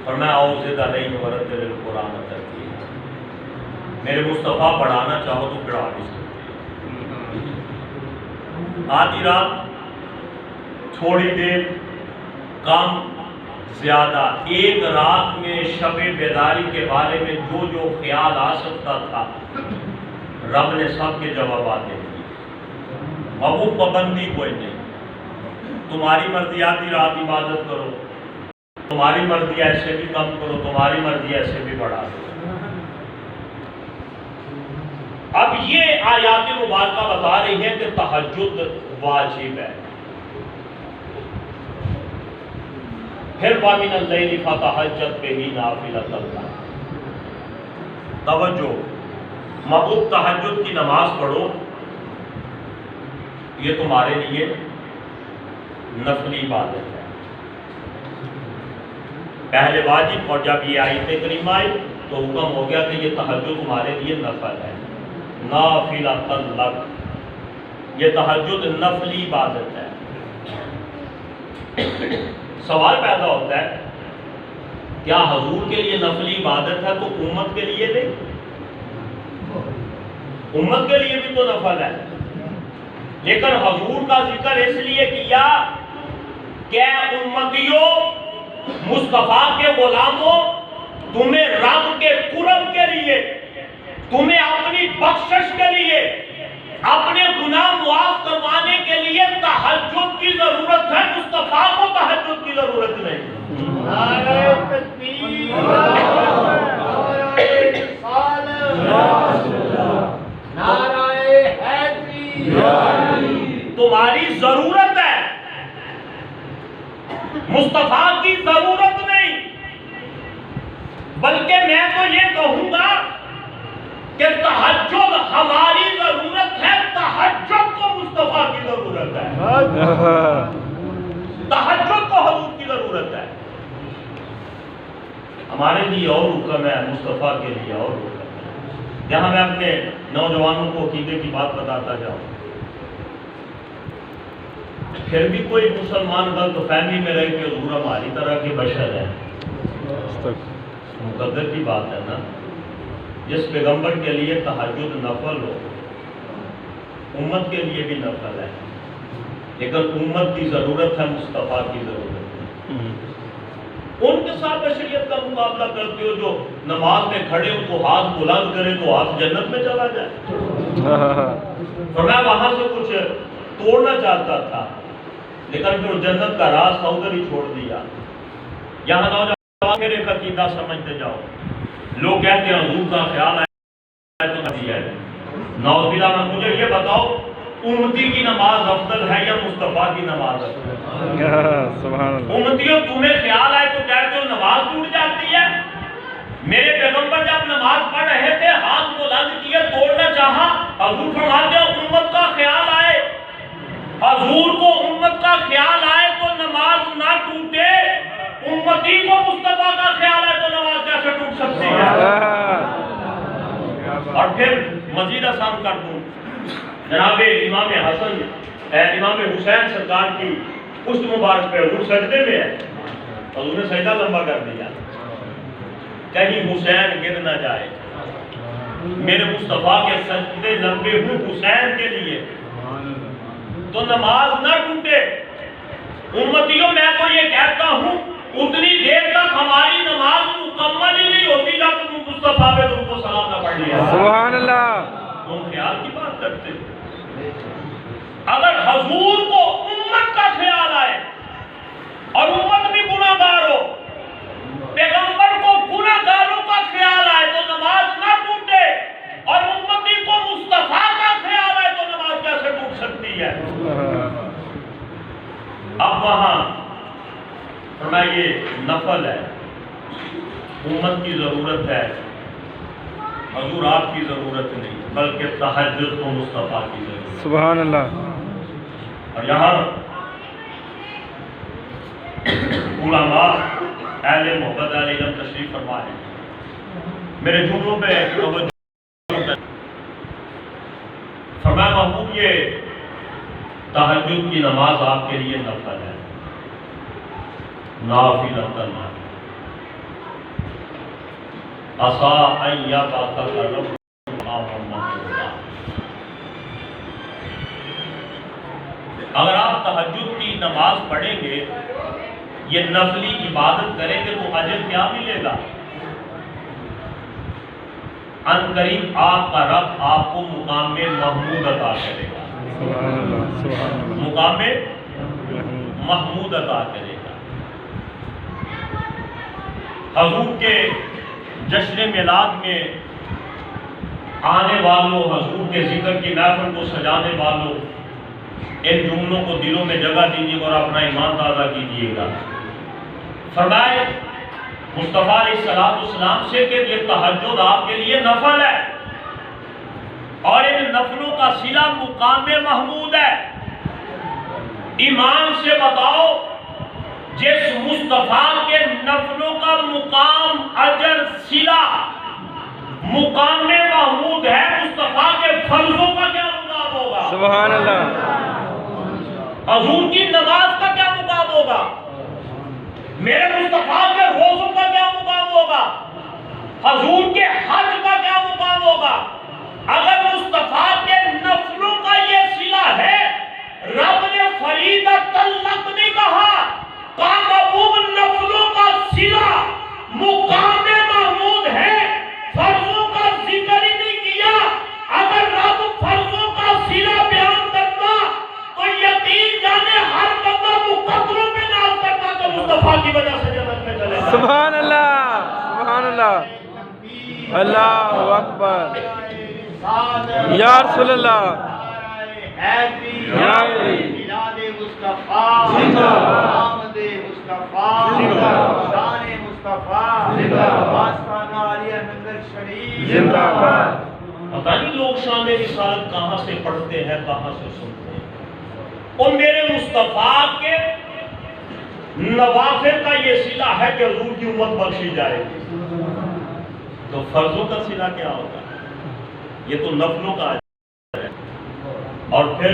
فرمایا اوزد علیہ ورتل القرآن ترتیلا. میرے مصطفیٰ بڑھانا چاہو تو بڑھا بھی سکتے. آدھی رات، تھوڑی دیر، کم، زیادہ، ایک رات میں شب بیداری کے بارے میں جو جو خیال آ سکتا تھا رب نے سب کے جوابات دے دیے. محبوب پابندی کوئی نہیں. تمہاری مرضی آدھی رات عبادت کرو، تمہاری مرضی ایسے بھی کم کرو، تمہاری مرضی ایسے بھی بڑھا دو. اب یہ آیات مبارکہ بتا رہی ہیں کہ تہجد واجب ہے. پھر وَمِنَ اللَّيْلِ فَتَہجَد بِهِ نَافِلَةً لَكَ. توجہ، محبوب تہجد کی نماز پڑھو، یہ تمہارے لیے نفلی عبادت ہے. پہلے واجب، اور جب یہ آیت کریمہ آئی تو حکم ہو گیا کہ یہ تہجد تمہارے لیے نفل ہے. نافلۃ لک، یہ تہجد نفلی عبادت ہے. سوال پیدا ہوتا ہے کیا حضور کے لیے نفلی عبادت ہے تو امت کے لیے نہیں؟ امت کے لیے بھی تو نفل ہے، لیکن حضور کا ذکر اس لیے کیا کہ امتیوں، مصطفیٰ کے غلاموں، تمہیں رب کے قرب کے لیے، تمہیں اپنی بخشش کے لیے، اپنے گناہ معاف کروانے کے لیے تہجد کی ضرورت ہے. مصطفیٰ کو تہجد کی ضرورت نہیں. نعرہ تکبیر، نعرہ رسالت، نعرہ حیدری. تمہاری ضرورت ہے، مصطفیٰ کی ضرورت نہیں. بلکہ میں تو یہ کہوں گا کہ تہجد ہماری ضرورت ہے، تہجد کو مصطفیٰ کی ضرورت ہے. تہجد کو حضور کی ضرورت ہے. ہمارے لیے اور حکم ہے، مصطفیٰ کے لیے اور حکم ہے. یہاں میں اپنے نوجوانوں کو عقیدے کی بات بتاتا جاؤں. پھر بھی کوئی مسلمان غلط فہمی میں رہے کہ حضور ہماری طرح کے بشر ہیں، مقدر کی بات ہے نا۔ جس پیغمبر کے لیے تہجد نفل ہو، امت کے لیے بھی نفل ہے، لیکن امت کی ضرورت ہے، مصطفیٰ کی ضرورت ہے۔ ان کے ساتھ بشریت کا مقابلہ کرتے ہو جو نماز میں کھڑے ہو تو ہاتھ بلند کرے تو ہاتھ جنت میں چلا جائے۔ اور میں وہاں سے کچھ توڑنا چاہتا تھا، لیکن پھر جنت کا راستہ ادھر ہی چھوڑ دیا۔ یہاں نوجوان میرے عقیدہ سمجھتے جاؤ، لوگ کہتے ہیں حضور کا خیال ہے تو نہیں ہے، نعوذ باللہ۔ میں مجھے یہ بتاؤ، امتی کی نماز افضل ہے یا مصطفیٰ کی نماز افضل ہے؟ سبحان اللہ۔ امتیوں تمہیں خیال آئے تو کہتے ہو نماز ٹوٹ جاتی ہے۔ میرے پیغمبر جب نماز پڑھ رہے تھے ہاتھ بلند کیے، توڑنا چاہا، حضور فرماتے ہیں امت کا خیال آئے، حضور کو امت کا خیال آئے تو نماز نہ ٹوٹے، امتی کو مصطفیٰ کا خیال آئے تو نماز کیسے ٹوٹ سکتی ہے؟ اور پھر مزید آسان کر دوں، جناب امام حسن امام حسین سرکار کی پشت مبارک پہ حضور سجدے میں ہے، حضور نے سجدہ لمبا کر دیا، کہیں حسین گر نہ جائے، میرے مصطفیٰ کے سجدے لمبے ہوں حسین کے لیے تو نماز نہ ٹوٹے۔ امتیوں میں تو یہ کہتا ہوں اتنی دیر تک ہماری نماز مکمل ہی نہیں ہوتی جب تم مصطفیٰ پہ درود و سلام نہ پڑھ لیا۔ سبحان اللہ۔ تم خیال کی بات کرتے، اگر حضور کو امت کا خیال آئے اور امت بھی گناہگار ہو، پیغمبر کو گناہگاروں کا خیال آئے تو نماز نہ ٹوٹے، اور امتی کو مصطفیٰ کا خیال آئے تو نماز کیسے ٹوٹ سکتی ہے؟ اب وہاں فرمایا یہ نفل ہے، امت کی ضرورت ہے، حضور آپ کی ضرورت نہیں، بلکہ تہجد کو مصطفیٰ کی ضرورت۔ سبحان اللہ۔ اور یہاں علماء اہل محبت علیہ وسلم تشریف فرما ہے، میرے جملوں پہ توجہ فرمایا محبوب یہ تہجد کی نماز آپ کے لیے نفل ہے، نافلۃ عسیٰ ان یبعثک ربک مقاما محمودا۔ اگر آپ تہجد کی نماز پڑھیں گے، یہ نفلی عبادت کریں گے تو اجر کیا ملے گا؟ ان قریب آپ کا رب آپ کو مقام محمود عطا کرے گا، مقام محمود عطا کرے گا۔ حضور کے جشن میلاد میں آنے والوں، حضور کے ذکر کی محفل کو سجانے والوں، ان جملوں کو دلوں میں جگہ دیجیے اور اپنا ایمان تازہ کیجیے گا۔ فرمائے مصطفیٰ علیہ السلام سے کہ یہ تہجد آپ کے لیے نفل ہے، اور ان نفلوں کا صلہ مقام محمود ہے۔ ایمان سے بتاؤ، جس مصطفیٰ کے نفلوں کا مقام اجر صلہ مقام محمود ہے، مصطفیٰ کے فرضوں کا کیا مقام ہوگا؟ سبحان اللہ۔ حضور کی نماز کا کیا مقام ہوگا؟ میرے مصطفیٰ کے روزوں کا کیا مقام ہوگا؟ حضور کے حج کا کیا مقام ہوگا؟ اگر مصطفیٰ کے نفلوں کا یہ صلہ ہے، رب نے فریضۃ تلق نہیں کہا، محبوب نفلوں کا صلہ مقام محمود ہے، فرضوں کا ذکر ہی نہیں کیا۔ اگر رب فرضوں کا صلہ بیان کرتا تو یقین جانے ہر بندہ مقدروں پہ ناز کرتا تو مصطفیٰ کی وجہ سے جنت میں چلے گا۔ سبحان اللہ، سبحان اللہ، اللہ اکبر، یا رسول اللہ، یا میلاد مصطفیٰ، آمد مصطفیٰ، شان مصطفیٰ، آستانہ عالیہ نگر شریف زندہ باد۔ پتہ نہیں لوگ شان رسالت کہاں سے پڑھتے ہیں، کہاں سے سنتے ہیں۔ اور میرے مصطفیٰ کے نوافل کا یہ صلہ ہے کہ حضور کی امت بخشی جائے گی، تو فرضوں کا صلہ کیا ہوگا؟ یہ تو نفلوں کا اجر ہے۔ اور پھر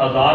1000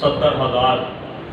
70,000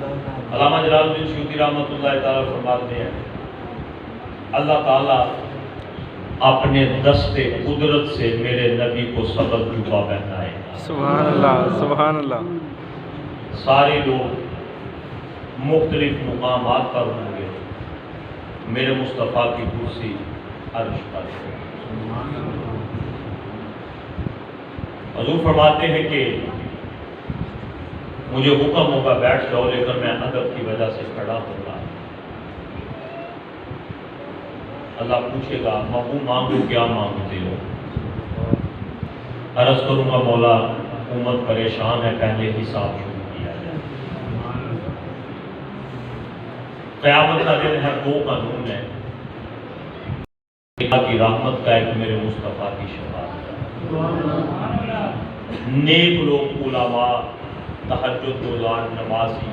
علامہ جلال الدین سیوطی رحمۃ اللہ تعالیٰ فرماتے ہیں اللہ تعالیٰ اپنے دست قدرت سے میرے نبی کو سبز جوبہ پہنائے گا۔ سبحان اللہ، سبحان اللہ۔ سارے لوگ مختلف مقامات پر ہوں گے، میرے مصطفیٰ کی کرسی عرش پر ہے۔ حضور فرماتے ہیں کہ مجھے حکم ہوگا بیٹھ جاؤ، لیکن میں ادب کی وجہ سے کھڑا ہوگا۔ اللہ پوچھے گا محبوب مانگو کیا مانگتے ہو؟ عرض کروں گا مولا امت پریشان ہے، پہلے حساب شروع کیا جائے۔ قیامت کا دن ہے، دو قانون ہے، اللہ کی رحمت کا، ایک میرے مصطفیٰ کی شفاعت کا۔ نیک لوگ، علماء، تہجد گزار، نمازی،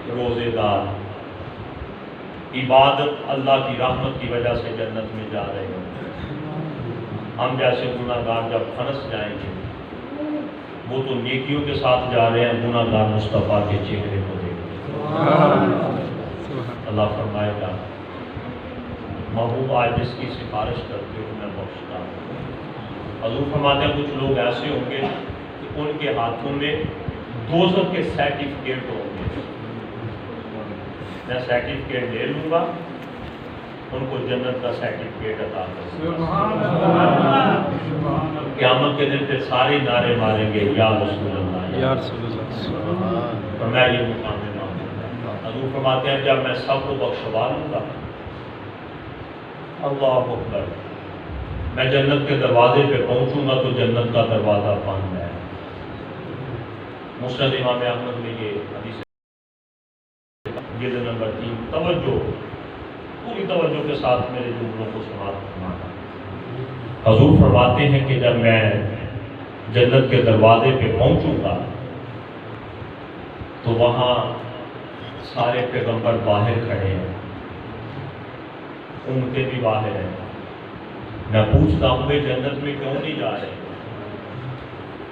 روزے دار، عبادت اللہ کی رحمت کی وجہ سے جنت میں جا رہے ہیں۔ ہم جیسے گناہ گار جب پھنس جائیں گے، وہ تو نیکیوں کے ساتھ جا رہے ہیں، گناہ گار مصطفیٰ کے چہرے کو دیکھ۔ اللہ فرمائے گا محبوب آج جس کی سفارش کرتے ہو میں بخشتا ہوں۔ حضور فرماتے ہیں کچھ لوگ ایسے ہوں گے کہ ان کے ہاتھوں میں دوزخ کے سرٹیفکیٹ ہوں گے، میں سرٹیفکیٹ لے لوں گا، ان کو جنت کا سرٹیفکیٹ عطا کروں گا۔ قیامت کے دن پہ سارے نعرے ماریں گے یا رسول اللہ، یا رسول اللہ۔ اور میں یہ مقام میں مانگوں گا۔ حضور فرماتے ہیں جب میں سب کو بخشوا لوں گا، اللہ اکبر، میں جنت کے دروازے پہ پہنچوں گا تو جنت کا دروازہ بند ہے۔ مسند امام احمد میں یہ حدیث جلد نمبر 3، توجہ، پوری توجہ کے ساتھ میرے جملوں کو سماعت فرمانا۔ حضور فرماتے ہیں کہ جب میں جنت کے دروازے پہ پہنچوں گا تو وہاں سارے پیغمبر باہر کھڑے ہیں، امتیں بھی باہر ہیں۔ میں پوچھتا ہوں کہ جنت میں کیوں نہیں جا رہے؟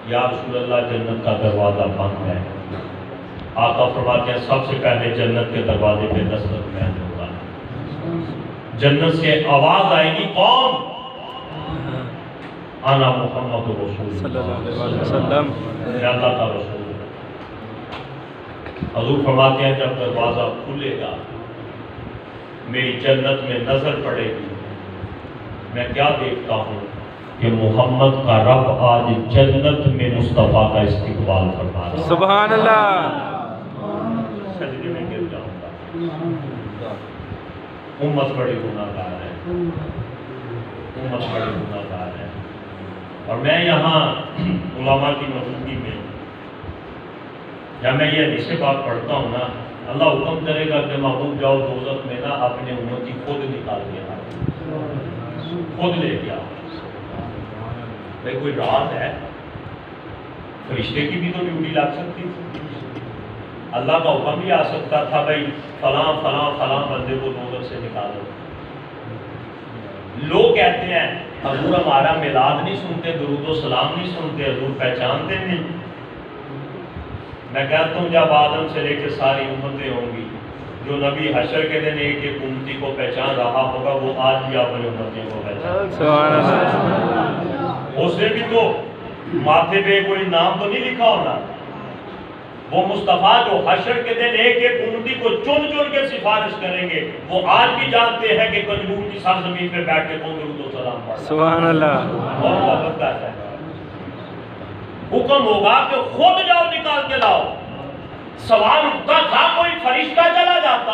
یا رسول اللہ جنت کا دروازہ بند ہے۔ آقا فرماتے ہیں سب سے پہلے جنت کے دروازے پہ دستک میں ہوگا، جنت سے آواز آئے گی، کون؟ انا محمد رسول صلی اللہ اللہ، علیہ وسلم۔ میں اللہ کا رسول ہوں۔ حضور فرماتے ہیں جب دروازہ کھلے گا میری جنت میں نظر پڑے گی، میں کیا دیکھتا ہوں کہ محمد کا رب آج جنت میں مصطفیٰ کا استقبال فرما رہا ہے۔ سبحان اللہ۔ سجدے میں گر جاؤں گا، امت بڑی گناہ گار ہے، امت بڑی گناہ گار ہے۔ اور میں یہاں علماء کی موجودگی میں جب میں یہ حدیث پاک پڑھتا ہوں نا، اللہ حکم کرے گا کہ محبوب جاؤ دوزخ میں نا اپنے امتی خود نکال کے آؤ، خود لے کے آؤ۔ بھائی کوئی رات ہے، فرشتے کی بھی تو ڈیوٹی لگ سکتی تھی، اللہ کا حکم بھی آ سکتا تھا بھائی فلاں فلاں فلاں بندے کو دوزخ سے نکالو۔ لوگ کہتے ہیں حضور ہمارا میلاد نہیں سنتے، درود و سلام نہیں سنتے، حضور پہچانتے نہیں۔ میں کہتا ہوں جب آدم سے لے کے ساری امتیں ہوں گی، جو نبی حشر کے دن ایک ایک امتی کو پہچان رہا ہوگا وہ آج بھی اپنے امتیوں کو پہچان۔ سبحان اللہ۔ اس نے بھی تو ماتھے پہ کوئی نام تو نہیں لکھا ہونا، وہ مصطفیٰ جو حشر کے دن ایک ایک امتی کو چن چن کے سفارش کریں گے، وہ آج بھی جانتے ہیں کہ کنجور کی سرزمین پہ بیٹھ کے کون درود و سلام پڑھتا ہے۔ سبحان اللہ۔ اور محبت کرتا ہے۔ حکم ہوگا کہ خود جاؤ نکال کے لاؤ۔ سوال اٹھتا تھا کوئی فرشتہ چلا جاتا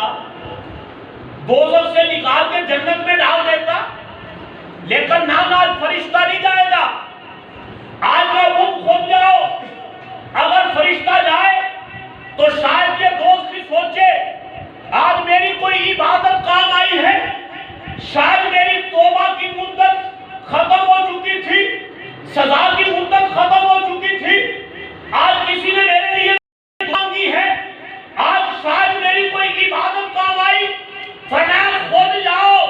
دوزخ سے نکال کے جنت میں ڈال دیتا، لیکن نہ آج فرشتہ نہیں جائے گا، آج میں خود جاؤ۔ اگر فرشتہ جائے تو شاید یہ دوست بھی سوچے آج میری کوئی عبادت کام آئی ہے، شاید میری توبہ کی مدت ختم ہو چکی تھی، سزا کی مدت ختم ہو چکی تھی، آج کسی نے میرے لیے مانگی ہے، آج شاید میری کوئی عبادت کام آئی، فرمایا خود جاؤ،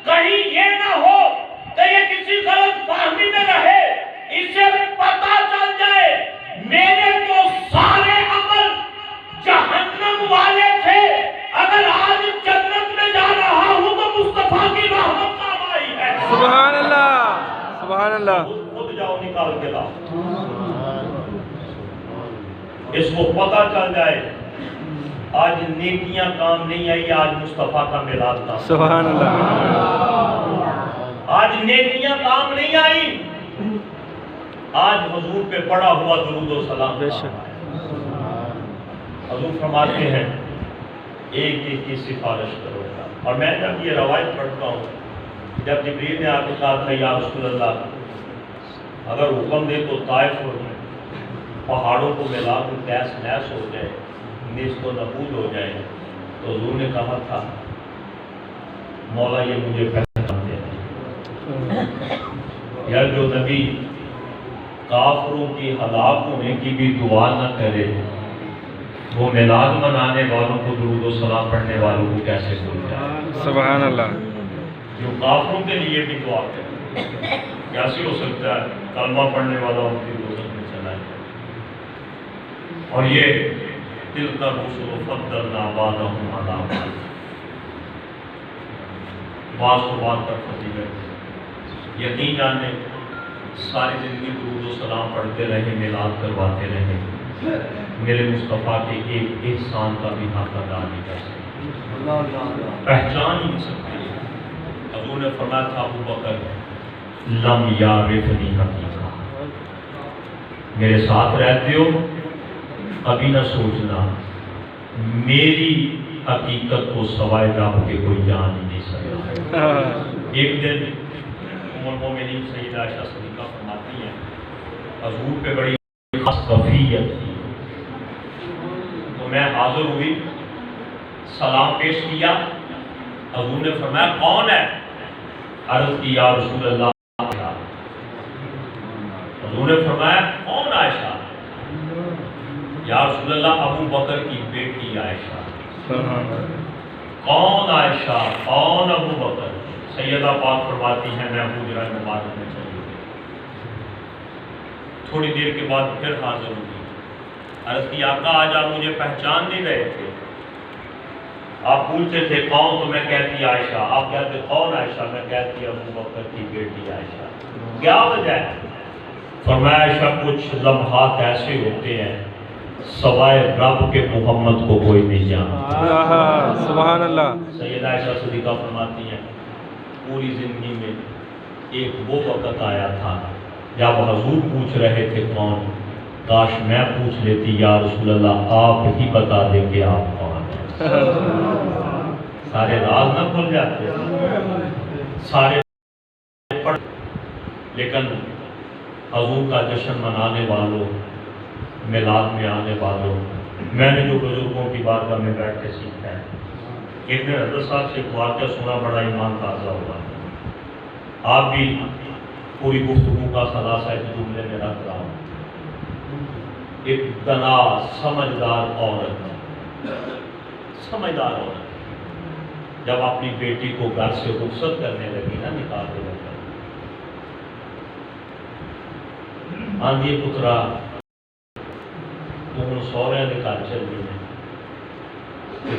کہیں یہ نہ ہو کہ یہ کسی غلط فہمی میں رہے، اسے پتہ چل جائے میرے تو سارے عمل جہنم والے سبحان اللہ سبحان اللہ خود جاؤ نکال کے لاؤ. اس کو پتہ چل جائے آج نیکیاں کام نہیں آئی, آج مصطفیٰ کا میلاد تھا. سبحان اللہ آج نیکیاں کام نہیں آئی, آج حضور پہ پڑا ہوا درود و سلام. بے شک حضور فرماتے ہیں ایک ایک کی سفارش کرو گا. اور میں جب یہ روایت پڑھتا ہوں, جب جبریل نے آ کے کہا تھا یا رسول اللہ اگر حکم دے تو طائف ہو جائے, پہاڑوں کو ملا کر تیس نیس ہو جائے, نیست و نبود ہو جائے, تو حضور نے کہا تھا مولا یہ مجھے پہچانتے ہیں. یا جو نبی کافروں کی ہلاک ہونے کی بھی دعا نہ کرے, وہ میلاد منانے والوں کو درود و سلام پڑھنے والوں کو کیسے بھول جائے. سبحان اللہ جو کافروں کے لیے بھی دعا کرے کیسے ہو سکتا ہے کلمہ پڑھنے والا ان کی دوزخ میں چلا جائے. اور یہ تلک الرسل فضلنا بعضهم علی بعض, بعض کو بعض پر فضیلت. یقین جانے ساری زندگی درود و سلام پڑھتے رہے, میلاد کرواتے رہے, میرے مصطفیٰ کے ایک احسان کا بھی حق ادا نہیں کر سکتے, پہچان ہی نہیں سکتے. حضور نے فرمایا تھا ابو بکر لم یعرفنی حقیقہ, میرے ساتھ رہتے ہو کبھی نہ سوچنا میری حقیقت کو سوائے رب کے کوئی جان ہی نہیں سکتا. ایک دن ام المومنین سیدہ عائشہ صدیقہ فرماتی ہیں حضور پہ بڑی خاص کفیت تھی, تو میں حاضر ہوئی, سلام پیش کیا, حضور نے فرمایا کون ہے؟ عرض کی یا رسول اللہ. حضور نے فرمایا کون عائشہ؟ یا رسول اللہ ابو بکر کی بیٹی عائشہ. کون عائشہ, کون ابو بکر؟ سیدہ پاک فرماتی ہیں میں حجرہ مبارک میں چلی گئی. تھوڑی دیر کے بعد پھر حاضر ہوئی, عرض کی آقا آج آپ مجھے پہچان نہیں رہے تھے, آپ پوچھتے تھے کون, تو میں کہتی عائشہ. آپ کہتے کون عائشہ؟ میں کہتی ابو بکر کی بیٹی عائشہ. کیا وجہ ہے؟ فرمایا عائشہ کچھ لمحات ایسے ہوتے ہیں سوائے رب کے محمد کو کوئی نہیں جانتا. سبحان اللہ. سیدہ عائشہ صدیقہ فرماتی ہیں پوری زندگی میں ایک وہ وقت آیا تھا جب حضور پوچھ رہے تھے کون, کاش میں پوچھ لیتی یا رسول اللہ آپ ہی بتا دیں کہ آپ کون ہیں. سارے راز نہ کھل جاتے, سارے پڑھ, لیکن حضور کا جشن منانے والوں, میلاد میں آنے والوں, میں نے جو بزرگوں کی بارگاہ میں بیٹھ کے سیکھا ہے. ایک دن حضرت صاحب سے ایک واقعہ سنا, بڑا ایمان تازہ ہوا. آپ بھی پوری گفتگو کا خلاصہ ایک جملے میں رکھ رہا ہوں. ایک دنا سمجھدار عورت, سمجھدار عورت جب اپنی بیٹی کو گھر سے رخصت کرنے لگی نا, نکال کے لگا, آندھی پترا تو ہوں سہرے کے گھر چل گئی ہے,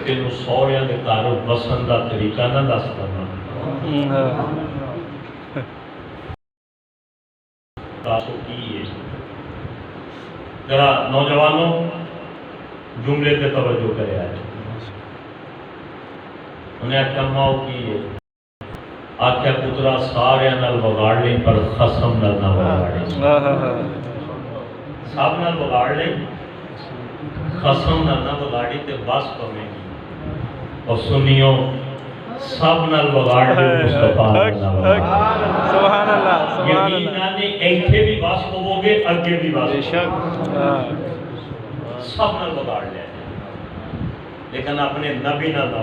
تین سہرے کے گھر بسن کا طریقہ نہ دس کرنا. ذرا نوجوانوں جملے پہ توجہ کرے آئے. انہیں آخیا ماؤ کی ہے, آخیا پترا سارے نال بگاڑ لیں پر خصم نال نہ بگاڑے. سب نال بگاڑ لیں, خصم نال نہ بگاڑی تے بس پوے گی. اور سنیو سب نال بگاڑ لیں مصطفیٰ نال نہ بگاڑ. سبحان اللہ سبحان یقین اللہ. جانے ایتھے بھی بس پوو گے, اگے بھی بس. سب نال بگاڑ لیں, لیکن اپنے نبی نال